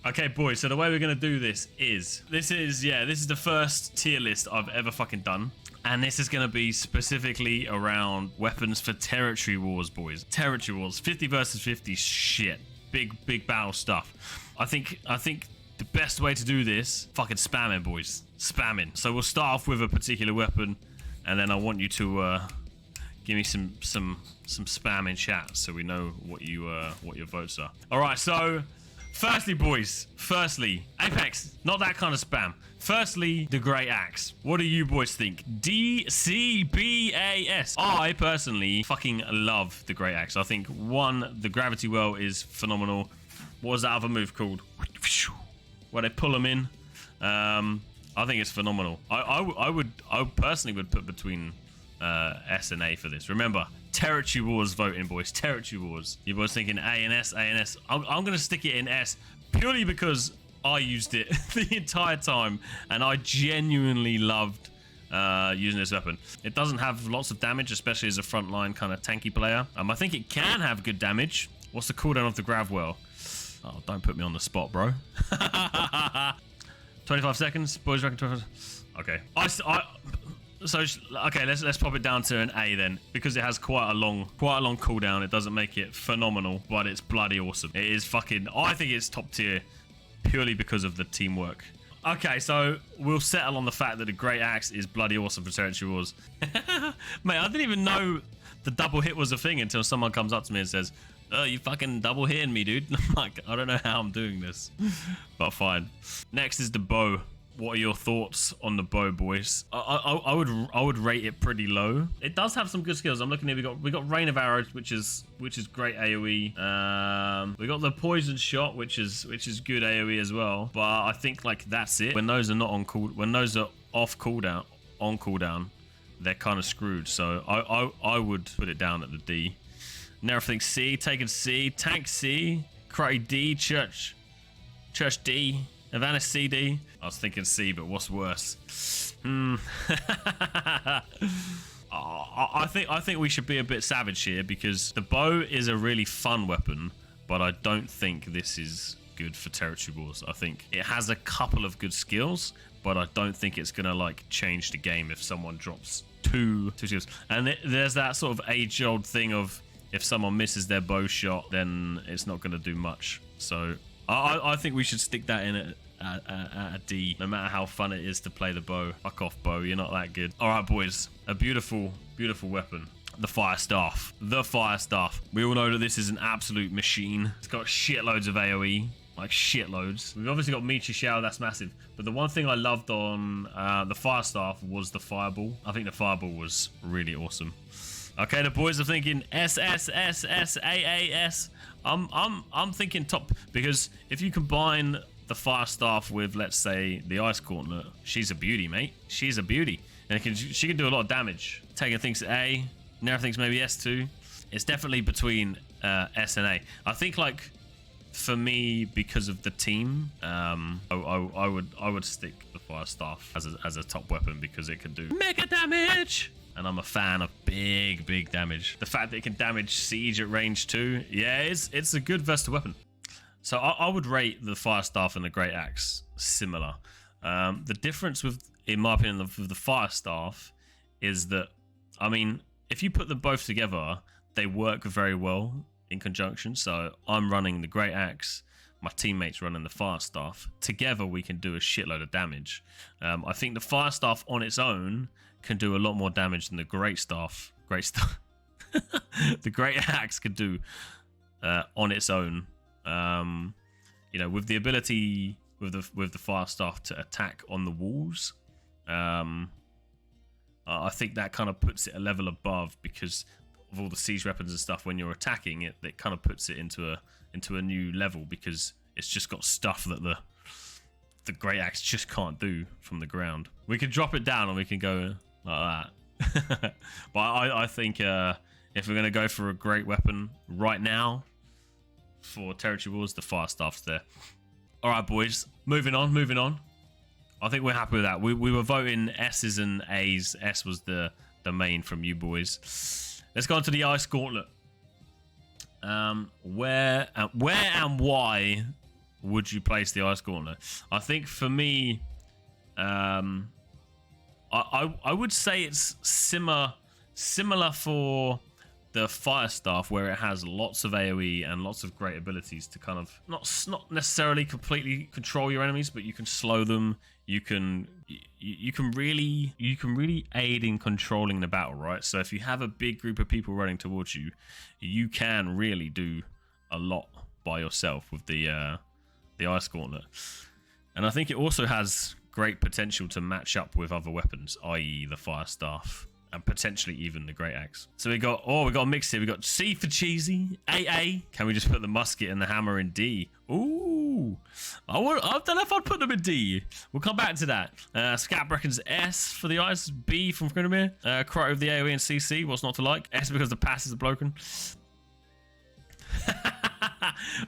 Okay, boys, so the way we're going to do this is the first tier list I've ever fucking done. And this is going to be specifically around weapons for territory wars, boys. Territory wars, 50 versus 50 shit. Big battle stuff. I think the best way to do this, fucking spamming, boys. Spamming. So we'll start off with a particular weapon, and then I want you to give me some spam in chat so we know what your votes are. All right, so firstly, boys. Apex, not that kind of spam. Firstly, the Great Axe. What do you boys think? DCBAS. I personally fucking love the Great Axe. I think the gravity well is phenomenal. What was that other move called? Where they pull them in. I think it's phenomenal. I personally would put between S and A for this. Remember, territory wars voting, boys. Territory wars. You boys thinking A and S, A and S. I'm gonna stick it in S purely because I used it the entire time and I genuinely loved using this weapon. It doesn't have lots of damage, especially as a frontline kind of tanky player. I think it can have good damage. What's the cooldown of the grav well? Oh, don't put me on the spot, bro. 25 seconds, boys. Reckon 25. Okay. Okay, let's pop it down to an A then, because it has quite a long cooldown. It doesn't make it phenomenal, but it's bloody awesome. It is fucking. I think it's top tier purely because of the teamwork. Okay, so we'll settle on the fact that the Great Axe is bloody awesome for territory wars. Mate, I didn't even know the double hit was a thing until someone comes up to me and says, "Oh, you fucking double hitting me, dude." I'm like, I don't know how I'm doing this, but fine. Next is the bow. What are your thoughts on the bow, boys? I would rate it pretty low. It does have some good skills. I'm looking here. We got rain of arrows, which is great AOE. We got the poison shot, which is good AOE as well. But I think like that's it. When those are not on when those are off cooldown, on cooldown, they're kind of screwed. So I would put it down at the D. Everything C, taken C, tank C, karate D, church D. Havana CD. I was thinking C, but what's worse? I think we should be a bit savage here because the bow is a really fun weapon, but I don't think this is good for territory wars. I think it has a couple of good skills, but I don't think it's gonna like change the game if someone drops two skills. And there's that sort of age-old thing of if someone misses their bow shot, then it's not gonna do much. So I think we should stick that in at a D, no matter how fun it is to play the bow. Fuck off, bow, you're not that good. All right, boys, a beautiful weapon. The Fire Staff. The Fire Staff. We all know that this is an absolute machine. It's got shitloads of AoE, like shitloads. We've obviously got Michi Shower, that's massive. But the one thing I loved on the Fire Staff was the Fireball. I think the Fireball was really awesome. Okay, the boys are thinking SSSSAAS. I'm thinking top, because if you combine the Fire Staff with, let's say, the Ice Gauntlet, she's a beauty, mate. She's a beauty, and she can do a lot of damage. Taking things to A, Nera thinks maybe S2. It's definitely between S and A. I think, like, for me, because of the team, I would stick the Fire Staff as a top weapon because it can do mega damage. And I'm a fan of big damage. The fact that it can damage siege at range too, yeah, it's a good versatile weapon. So I would rate the Fire Staff and the Great Axe similar. The difference in my opinion, with the Fire Staff is that, I mean, if you put them both together, they work very well in conjunction. So I'm running the Great Axe, my teammates running the Fire Staff. Together we can do a shitload of damage. I think the Fire Staff on its own can do a lot more damage than the Great Staff. The Great Axe could do on its own. You know, with the ability with the Fire Staff to attack on the walls, I think that kind of puts it a level above because of all the siege weapons and stuff. When you're attacking it, it kind of puts it into a new level because it's just got stuff that the Great Axe just can't do from the ground. We could drop it down and we can go like that. But I think if we're going to go for a great weapon right now for territory wars, the Fire Staff's there. All right, boys, moving on. I think we're happy with that. We were voting S's and A's. S was the main from you boys. Let's go on to the Ice Gauntlet. Where and why would you place the Ice Gauntlet? I think for me, I would say it's similar for the Fire Staff, where it has lots of AoE and lots of great abilities to kind of not necessarily completely control your enemies, but you can slow them. You can really aid in controlling the battle, right? So if you have a big group of people running towards you, you can really do a lot by yourself with the Ice Gauntlet. And I think it also has great potential to match up with other weapons, i.e. the Fire Staff, and potentially even the Great Axe. So we got a mix here. We got C for cheesy, AA. Can we just put the musket and the hammer in D? Ooh, I don't know if I'd put them in D. We'll come back to that. Scat reckons S for the ice, B from Grenadier. Cryo of the AoE and CC, what's not to like? S because the passes are broken.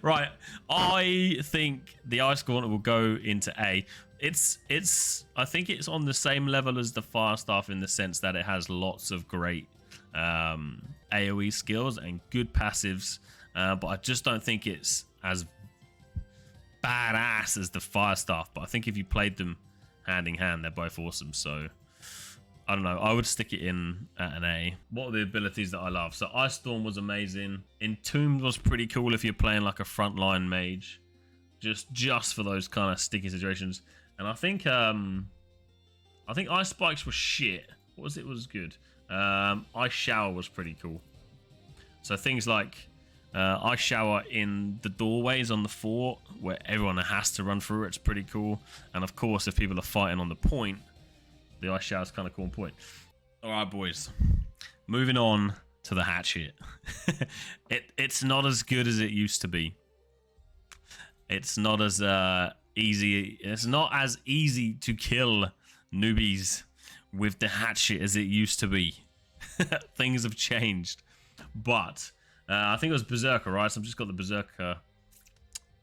Right, I think the Ice Gauntlet will go into A. I think it's on the same level as the Fire Staff in the sense that it has lots of great AoE skills and good passives, but I just don't think it's as badass as the Fire Staff. But I think if you played them hand in hand, they're both awesome. So I don't know, I would stick it in at an A. What are the abilities that I love? So Ice Storm was amazing. Entombed was pretty cool if you're playing like a frontline mage, just for those kind of sticky situations. And I think Ice Spikes were shit. What was it? Was good. Ice Shower was pretty cool. So things like Ice Shower in the doorways on the fort, where everyone has to run through, it's pretty cool. And of course, if people are fighting on the point, the Ice Shower is kind of cool on point. All right, boys. Moving on to the Hatchet. It's not as good as it used to be. It's not as easy. It's not as easy to kill newbies with the Hatchet as it used to be. Things have changed. But I think it was Berserker, right? So I've just got the Berserker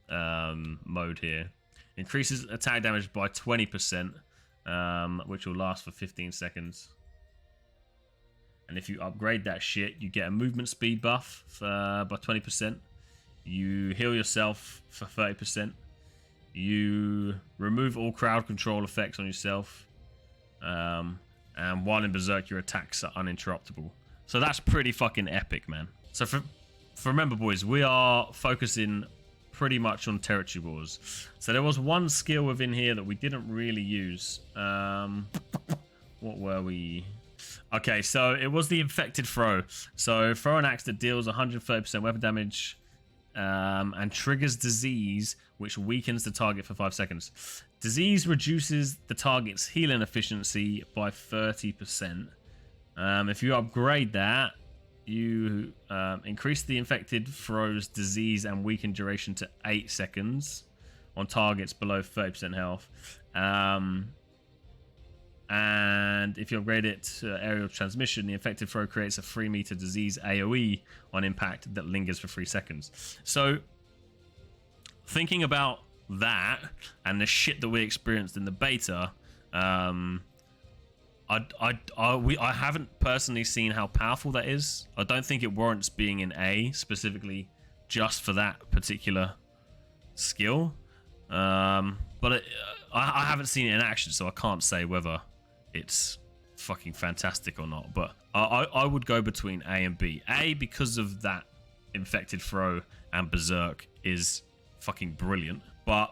mode here. Increases attack damage by 20%. Which will last for 15 seconds. And if you upgrade that shit, you get a movement speed buff by 20%. You heal yourself for 30%. You remove all crowd control effects on yourself. And while in Berserk, your attacks are uninterruptible. So that's pretty fucking epic, man. So for remember, boys, we are focusing pretty much on territory wars. So there was one skill within here that we didn't really use. What were we? Okay, so it was the Infected Throw. So throw an axe that deals 130% weapon damage and triggers disease, which weakens the target for 5 seconds. Disease reduces the target's healing efficiency by 30%. If you upgrade that, you increase the Infected Throw's disease and weaken duration to 8 seconds on targets below 30% health. And if you upgrade it to aerial transmission, the Infected Throw creates a 3-meter disease AoE on impact that lingers for 3 seconds. So, thinking about that and the shit that we experienced in the beta, I haven't personally seen how powerful that is. I don't think it warrants being in A specifically just for that particular skill. But I haven't seen it in action, so I can't say whether it's fucking fantastic or not. But I would go between A and B. A, because of that Infected Throw and Berserk, is fucking brilliant. But,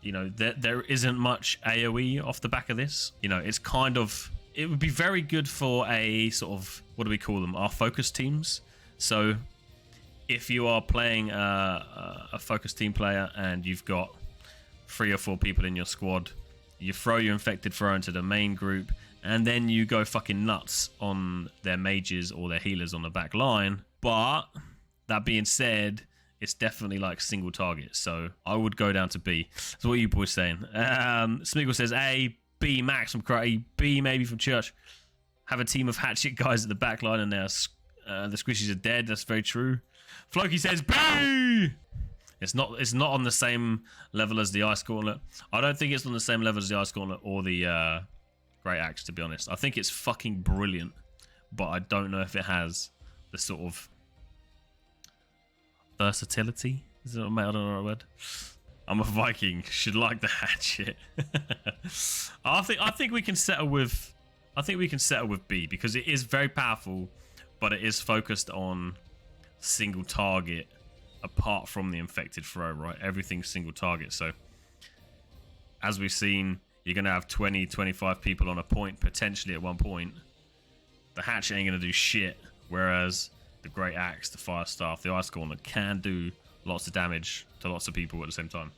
you know, there isn't much AoE off the back of this. You know, it's kind of... It would be very good for a sort of, what do we call them? Our focus teams. So if you are playing a focus team player and you've got 3 or 4 people in your squad, you throw your Infected Throw into the main group, and then you go fucking nuts on their mages or their healers on the back line. But that being said, it's definitely like single target. So I would go down to B. So what are you boys saying? Smeagol says A, B max from Karate, B maybe from Church. Have a team of Hatchet guys at the back line and the squishies are dead. That's very true. Floki says B! It's not on the same level as the Ice Gauntlet. I don't think it's on the same level as the Ice Gauntlet or the Great Axe, to be honest. I think it's fucking brilliant, but I don't know if it has the sort of versatility. I don't know the right word. I'm a Viking. Should like the hatchet. I think we can settle with. I think we can settle with B because it is very powerful, but it is focused on single target. Apart from the infected throw, right? Everything's single target. So, as we've seen, you're gonna have 20, 25 people on a point potentially at one point. The hatchet ain't gonna do shit. Whereas the great axe, the fire staff, the ice gauntlet can do lots of damage to lots of people at the same time.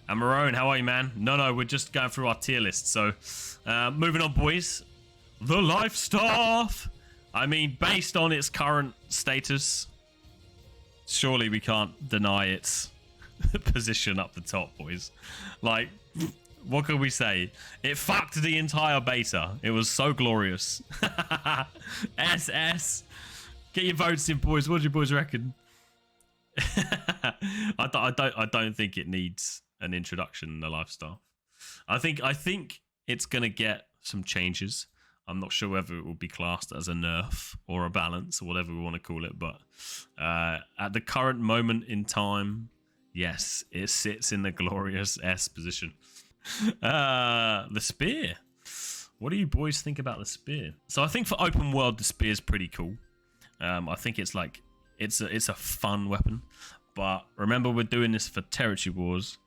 And Marone, how are you, man? No, we're just going through our tier list. So, moving on, boys. The life staff. I mean, based on its current status, surely we can't deny its position up the top, boys. Like, what can we say? It fucked the entire beta. It was so glorious. SS. Get your votes in, boys. What do you boys reckon? I don't think it needs an introduction, the life staff. I think it's gonna get some changes. I'm not sure whether it will be classed as a nerf or a balance or whatever we want to call it, but at the current moment in time, yes, it sits in the glorious S position. The spear. What do you boys think about the spear? So I think for open world, the spear is pretty cool. I think it's like it's a fun weapon, but remember we're doing this for territory wars.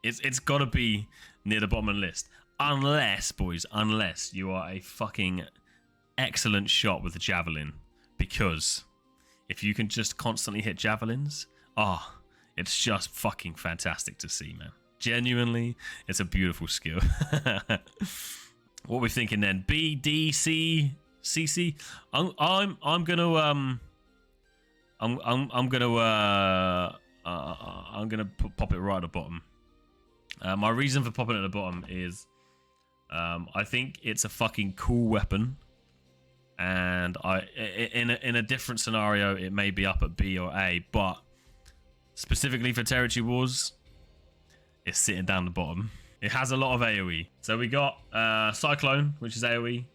It's got to be near the bottom of the list, unless, boys, unless you are a fucking excellent shot with a javelin, because if you can just constantly hit javelins, it's just fucking fantastic to see, man. Genuinely, it's a beautiful skill. What we're thinking then? B, D, C, C, C. I'm gonna pop it right at the bottom. My reason for popping it at the bottom is I think it's a fucking cool weapon, and in a different scenario it may be up at B or A, but specifically for territory wars, it's sitting down the bottom. It has a lot of AoE. So we got Cyclone, which is AoE.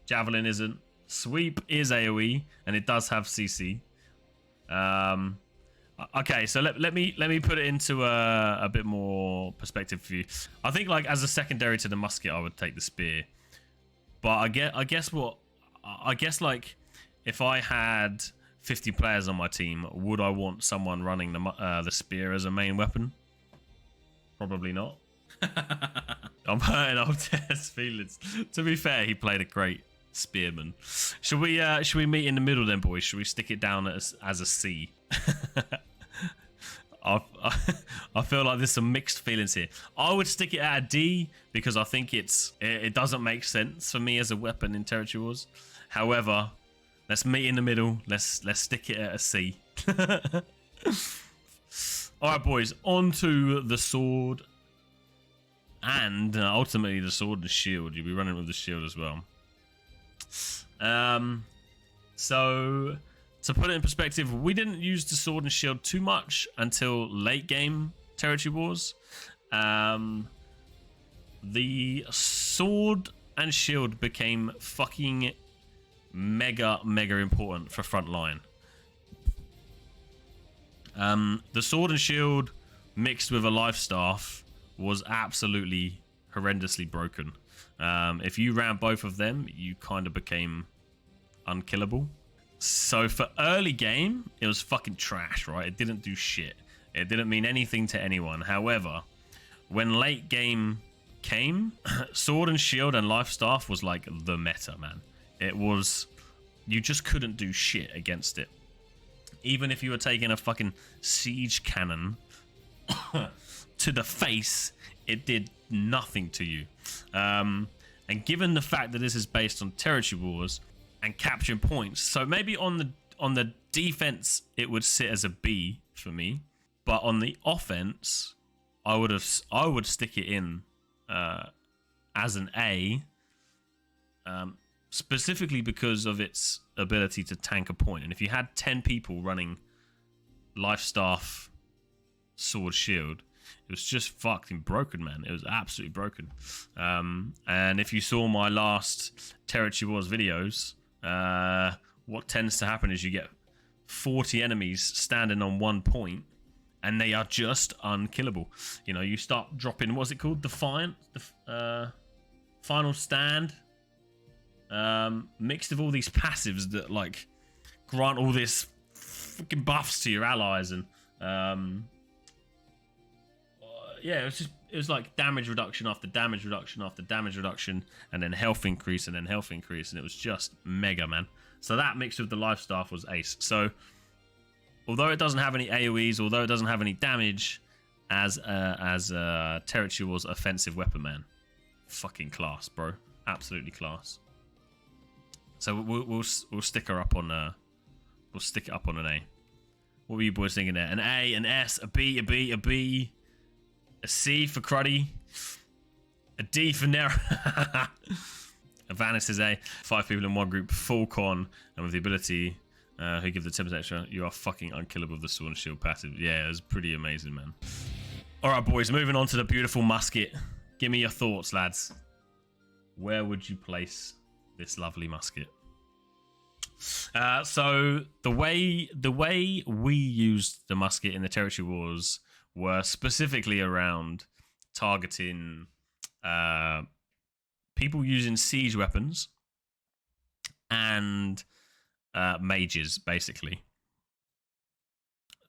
Javelin isn't. Sweep is AoE, and it does have CC. Okay, so let me put it into a bit more perspective for you. I think like as a secondary to the musket, I would take the spear. But I guess like if I had 50 players on my team, would I want someone running the spear as a main weapon? Probably not. I'm hurting old Tess feelings. To be fair, he played a great spearman. Should we meet in the middle then, boys? Should we stick it down as a C? I feel like there's some mixed feelings here. I would stick it at a D because I think it doesn't make sense for me as a weapon in territory wars. However, let's meet in the middle. Let's stick it at a C. All right, boys. On to the sword. And ultimately the sword and shield. You'll be running with the shield as well. So to put it in perspective, we didn't use the sword and shield too much until late game territory wars. The sword and shield became fucking mega important for front line. The sword and shield mixed with a life staff was absolutely horrendously broken. If you ran both of them, you kind of became unkillable. So for early game, it was fucking trash, right? It didn't do shit. It didn't mean anything to anyone. However, when late game came, sword and shield and life staff was like the meta, man. It was, you just couldn't do shit against it. Even if you were taking a fucking siege cannon to the face, it did nothing to you. And given the fact that this is based on territory wars and capturing points, so maybe on the defense it would sit as a B for me, but on the offense I would stick it in as an A, specifically because of its ability to tank a point. And if you had 10 people running life staff, sword, shield, it was just fucking broken, man. It was absolutely broken. And if you saw my last territory wars videos, what tends to happen is you get 40 enemies standing on 1 point, and they are just unkillable. You know, you start dropping, what's it called? Defiant? Final Stand? Mixed with all these passives that, like, grant all this freaking buffs to your allies, and yeah, it was like damage reduction after damage reduction after damage reduction, and then health increase and then health increase, and it was just mega, man. So that mixed with the life staff was ace. So although it doesn't have any AoEs, although it doesn't have any damage, as Territory War's offensive weapon, man, fucking class, bro, absolutely class. So we'll stick her up on we'll stick it up on an A. What were you boys thinking there? An A, an S, a B, a B, a B, a C for Cruddy, a D for Nero. Vanis is A. 5 people in one group, full con, and with the ability who give the 10% extra, you are fucking unkillable with the sword and shield passive. Yeah, it was pretty amazing, man. Alright, boys, moving on to the beautiful musket. Give me your thoughts, lads. Where would you place this lovely musket? So the way we used the musket in the Territory Wars were specifically around targeting people using siege weapons and mages, basically.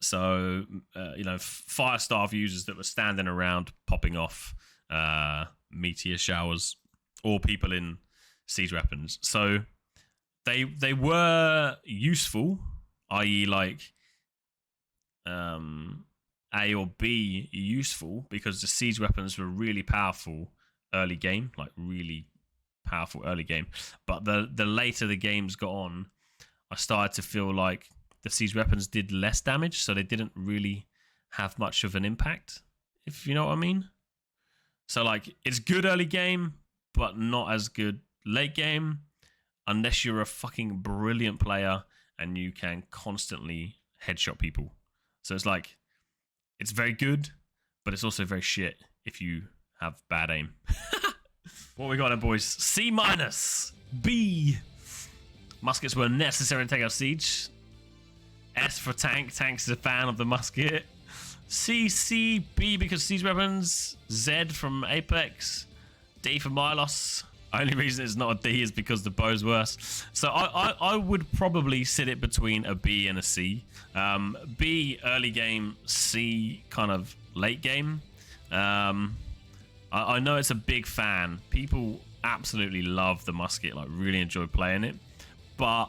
So you know, fire staff users that were standing around popping off meteor showers, or people in siege weapons. So they were useful, i.e. like A or B useful, because the siege weapons were really powerful early game, like really powerful early game. But the later the games got on, I started to feel like the siege weapons did less damage, so they didn't really have much of an impact, if you know what I mean. So like, it's good early game, but not as good late game, unless you're a fucking brilliant player and you can constantly headshot people. So it's like, it's very good, but it's also very shit if you have bad aim. What we got then, boys? C minus. B. Muskets were necessary to take out siege. S for tank. Tank's a fan of the musket. C, B because siege weapons. Z from Apex. D for Milos. Only reason it's not a D is because the bow's worse. So I would probably sit it between a B and a C. B early game, C kind of late game. I know it's a big fan. People absolutely love the musket, like really enjoy playing it. But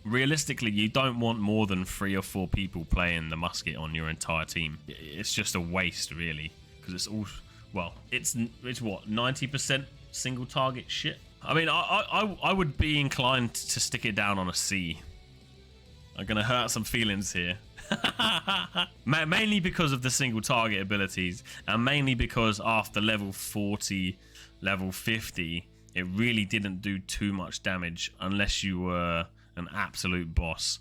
realistically, you don't want more than 3 or 4 people playing the musket on your entire team. It's just a waste, really, because it's all, well, it's what, 90% single target shit. I mean, I would be inclined to stick it down on a C. I'm gonna hurt some feelings here. Mainly because of the single target abilities, and mainly because after level 40, level 50, it really didn't do too much damage unless you were an absolute boss.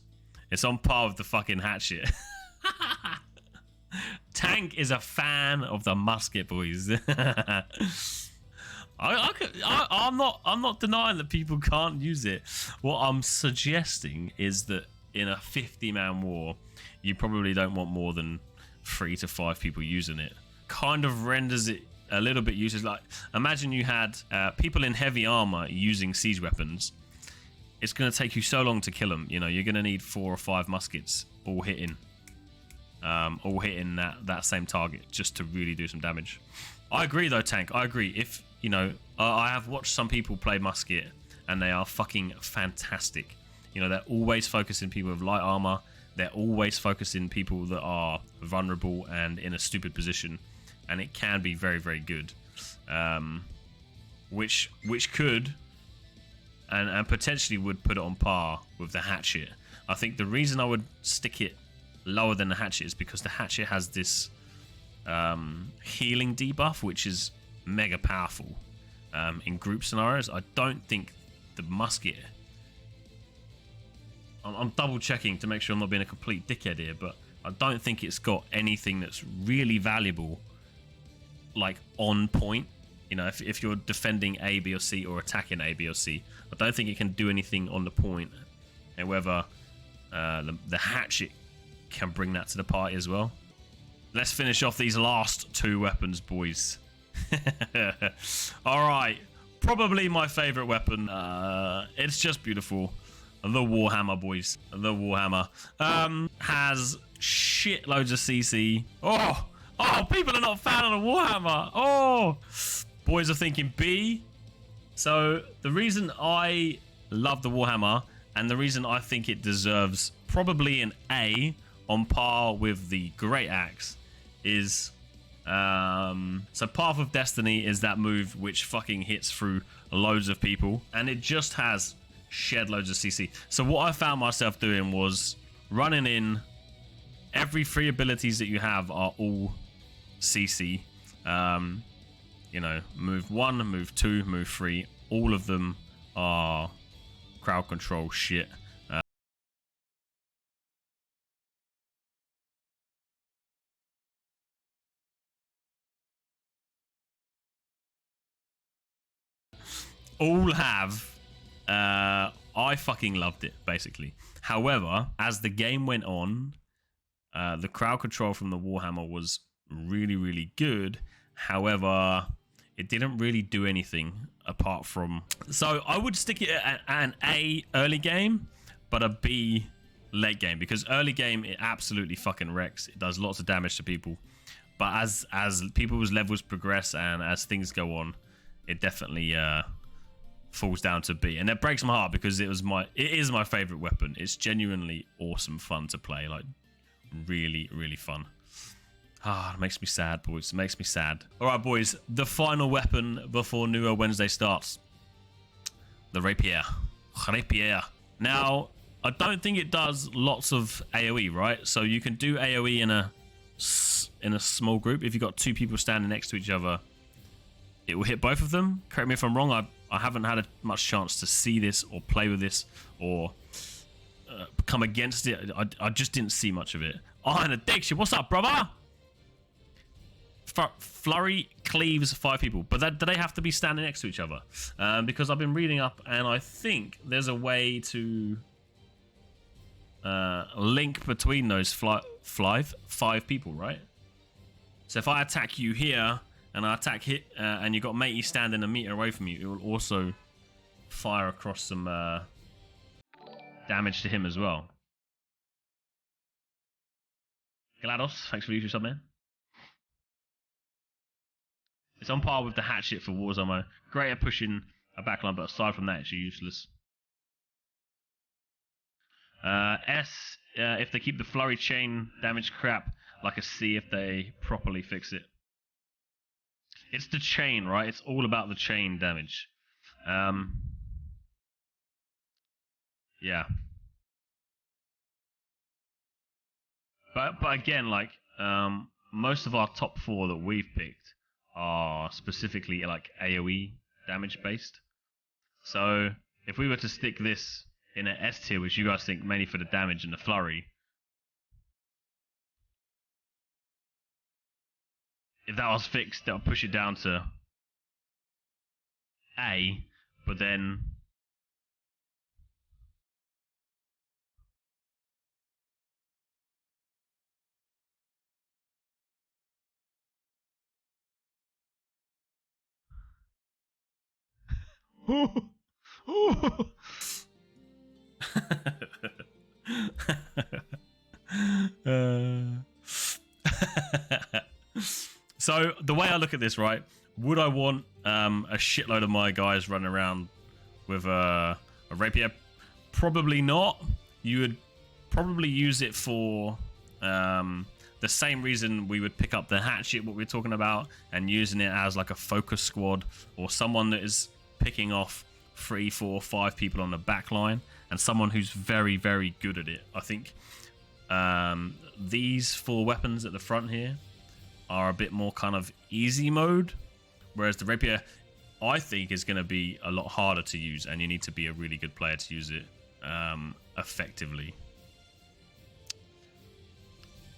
It's on par with the fucking Hatchet. Tank is a fan of the musket, boys. I'm not denying that people can't use it. What I'm suggesting is that in a 50-man war, you probably don't want more than 3 to 5 people using it. Kind of renders it a little bit useless. Like, imagine you had people in heavy armor using siege weapons. It's going to take you so long to kill them. You know, you're going to need 4 or 5 muskets all hitting that same target just to really do some damage. I agree though, Tank. I agree. If, you know, I have watched some people play musket and they are fucking fantastic. You know, they're always focusing people with light armor. They're always focusing people that are vulnerable and in a stupid position, and it can be very, very good. Which could and potentially would put it on par with the Hatchet. I think the reason I would stick it lower than the Hatchet is because the Hatchet has this healing debuff, which is mega powerful in group scenarios. I don't think the musket, I'm double checking to make sure I'm not being a complete dickhead here, but I don't think it's got anything that's really valuable, like on point. You know, if you're defending A, B, or C, or attacking A, B, or C, I don't think it can do anything on the point. However, the Hatchet can bring that to the party as well. Let's finish off these last 2 weapons, boys. All right, probably my favorite weapon. It's just beautiful. The Warhammer, boys. The Warhammer has shitloads of CC. Oh, people are not a fan of the Warhammer. Oh, boys are thinking B. So the reason I love the Warhammer and the reason I think it deserves probably an A on par with the Great Axe is so Path of Destiny is that move which fucking hits through loads of people, and it just has shed loads of CC. So what I found myself doing was running in. Every 3 abilities that you have are all CC. You know, move 1, move 2, move 3. All of them are crowd control shit. All have. I fucking loved it, basically. However, as the game went on, the crowd control from the Warhammer was really, really good. However, it didn't really do anything apart from... So I would stick it at an A early game, but a B late game. Because early game, it absolutely fucking wrecks. It does lots of damage to people. But as people's levels progress and as things go on, it definitely falls down to B. And that breaks my heart because it is my favorite weapon. It's genuinely awesome fun to play. Like, really, really fun. It makes me sad, boys. It makes me sad. All right, boys. The final weapon before New Wednesday starts. The Rapier. Rapier. Now, I don't think it does lots of AoE, right? So you can do AoE in a small group. If you've got 2 people standing next to each other, it will hit both of them. Correct me if I'm wrong. I haven't had much chance to see this or play with this or come against it. I just didn't see much of it. Iron Addiction. What's up, brother? Flurry cleaves 5 people, but do they have to be standing next to each other? Because I've been reading up, and I think there's a way to link between those 5 people, right? So if I attack you here, and I attack hit, and you got matey standing a meter away from you, it will also fire across some damage to him as well. GLaDOS, thanks for the YouTube sub, man. It's on par with the Hatchet for Warzone mode. Great at pushing a backline, but aside from that, it's useless. S, if they keep the flurry chain damage crap, like a C if they properly fix it. It's the chain, right? It's all about the chain damage. Yeah. But again, like, most of our top 4 that we've picked are specifically like AoE damage based. So if we were to stick this in an S tier, which you guys think mainly for the damage and the flurry, if that was fixed, that would push it down to A, but then So the way I look at this, right, would I want a shitload of my guys running around with a rapier? Probably not. You would probably use it for the same reason we would pick up the Hatchet, what we're talking about, and using it as like a focus squad or someone that is picking off 3, 4, 5 people on the back line and someone who's very, very good at it. I think these 4 weapons at the front here are a bit more kind of easy mode, whereas the Rapier, I think, is going to be a lot harder to use, and you need to be a really good player to use it effectively.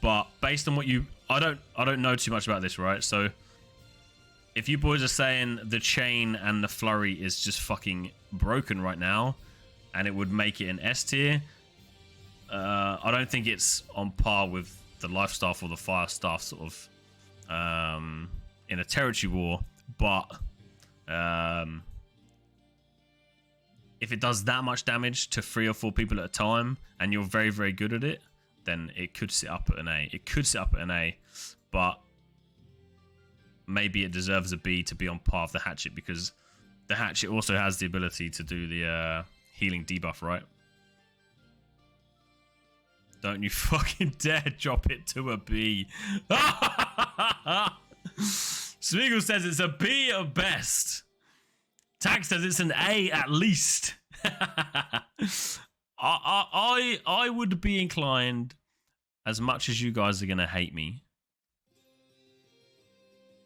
But based on what I don't know too much about this, right? So if you boys are saying the chain and the flurry is just fucking broken right now, and it would make it an S tier, I don't think it's on par with the life staff or the fire staff sort of in a territory war, but if it does that much damage to 3 or 4 people at a time and you're very, very good at it, then it could sit up at an A. It could sit up at an A, but maybe it deserves a B to be on par with the Hatchet, because the Hatchet also has the ability to do the healing debuff, right? Don't you fucking dare drop it to a B. Smeagol says it's a B at best. Tag says it's an A at least. I would be inclined, as much as you guys are gonna hate me,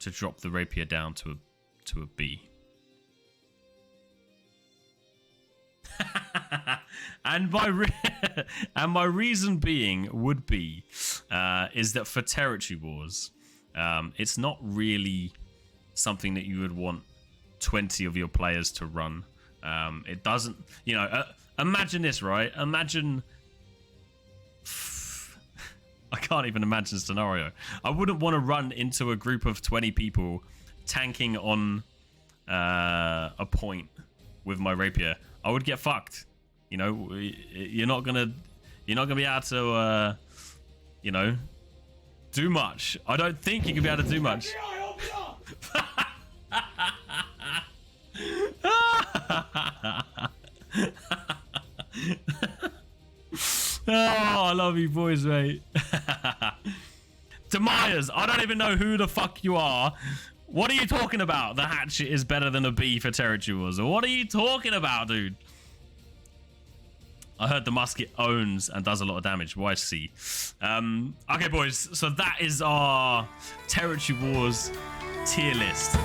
to drop the Rapier down to a B. And my reason being would be is that for territory wars, it's not really something that you would want 20 of your players to run. It doesn't, you know, imagine this, right? Imagine, I can't even imagine a scenario. I wouldn't want to run into a group of 20 people tanking on a point with my Rapier. I would get fucked. You know, you're not gonna be able to, you know, do much. I don't think you can be able to do much. Oh, I love you boys, mate. Demyers, I don't even know who the fuck you are. What are you talking about? The Hatchet is better than a B for territory wars. What are you talking about, dude? I heard the Musket owns and does a lot of damage. Why C? Okay, boys. So that is our territory wars tier list.